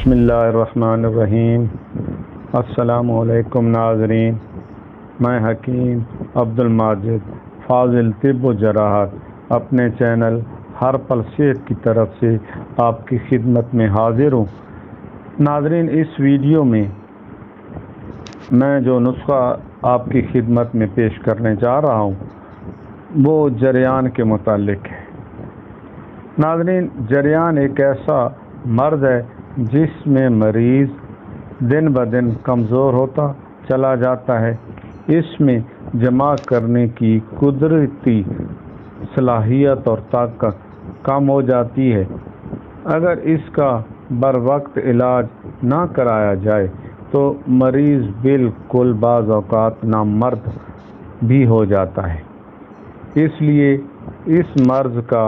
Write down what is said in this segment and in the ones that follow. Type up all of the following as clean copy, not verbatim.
بسم اللہ الرحمن الرحیم۔ السلام علیکم ناظرین، میں حکیم عبدالماجد فاضل طب و جراحت اپنے چینل ہر پل صحت کی طرف سے آپ کی خدمت میں حاضر ہوں۔ ناظرین، اس ویڈیو میں جو نسخہ آپ کی خدمت میں پیش کرنے جا رہا ہوں وہ جریان کے متعلق ہے۔ ناظرین، جریان ایک ایسا مرض ہے جس میں مریض دن بدن کمزور ہوتا چلا جاتا ہے۔ اس میں جمع کرنے کی قدرتی صلاحیت اور طاقت کم ہو جاتی ہے۔ اگر اس کا بر وقت علاج نہ کرایا جائے تو مریض بالکل بعض اوقات نامرد بھی ہو جاتا ہے۔ اس لیے اس مرض کا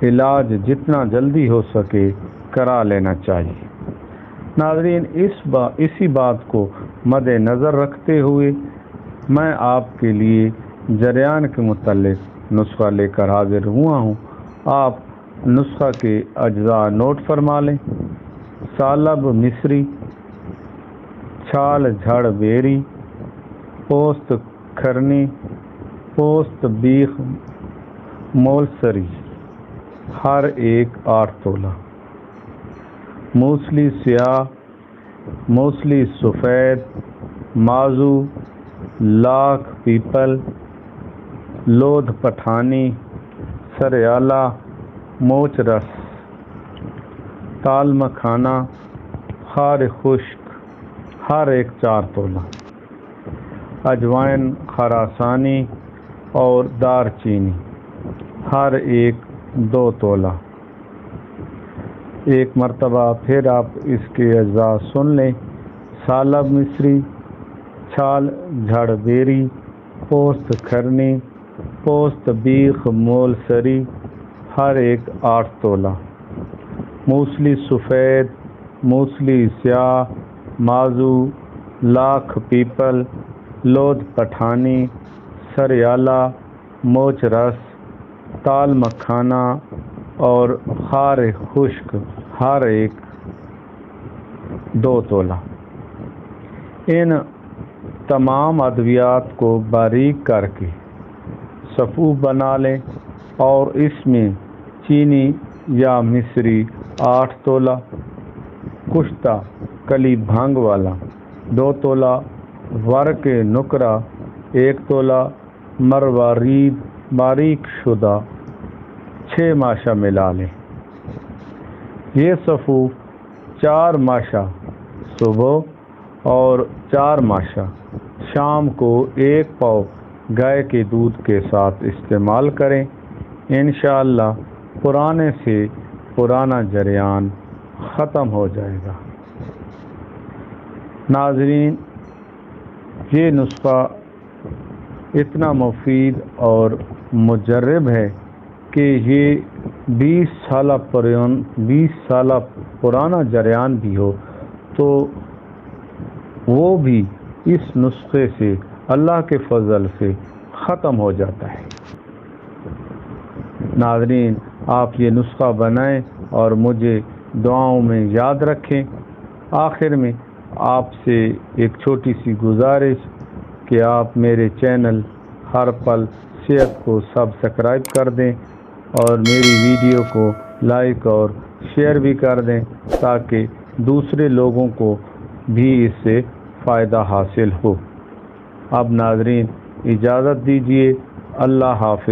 علاج جتنا جلدی ہو سکے کرا لینا چاہیے۔ ناظرین، اسی بات کو مد نظر رکھتے ہوئے میں آپ کے لیے جریان کے متعلق نسخہ لے کر حاضر ہوا ہوں۔ آپ نسخہ کے اجزاء نوٹ فرما لیں۔ سالب مصری، چھال جھڑ بیری، پوست کھرنی، پوست بیخ مولسری، ہر ایک 8 تولہ۔ موسلی سیاہ، موسلی سفید، مازو، لاکھ پیپل، لودھ پٹھانی، سریالہ، موچ رس، تال مکھانا، خار خشک، ہر ایک 4 تولہ۔ اجوائن خراسانی اور دار چینی، ہر ایک 2 تولہ۔ ایک مرتبہ پھر آپ اس کے اجزاء سن لیں۔ سالب مصری، چھال جھڑ بیری، پوست کھرنی، پوست بیخ مولسری، ہر ایک 8 تولہ۔ موسلی سفید، موسلی سیاہ، مازو، لاکھ پیپل، لودھ پٹھانی، سریالہ، موچ رس، تال مکھانا اور خار خشک، ہر ایک 2 تولہ۔ ان تمام ادویات کو باریک کر کے صفوف بنا لیں اور اس میں چینی یا مصری 8 تولہ، کشتہ کلی بھنگ والا 2 تولہ، ورق نکرہ 1 تولہ، مروارید باریک شدہ 6 ماشا ملا لیں۔ یہ صفوف 4 ماشا صبح اور 4 ماشا شام کو 1 پاؤ گائے کے دودھ کے ساتھ استعمال کریں۔ انشاءاللہ پرانے سے پرانا جریان ختم ہو جائے گا۔ ناظرین، یہ نسخہ اتنا مفید اور مجرب ہے کہ یہ 20 سالہ پرانا جریان بھی ہو تو وہ بھی اس نسخے سے اللہ کے فضل سے ختم ہو جاتا ہے۔ ناظرین، آپ یہ نسخہ بنائیں اور مجھے دعاؤں میں یاد رکھیں۔ آخر میں آپ سے ایک چھوٹی سی گزارش کہ آپ میرے چینل ہر پل صحت کو سبسکرائب کر دیں اور میری ویڈیو کو لائک اور شیئر بھی کر دیں تاکہ دوسرے لوگوں کو بھی اس سے فائدہ حاصل ہو۔ اب ناظرین اجازت دیجیے، اللہ حافظ۔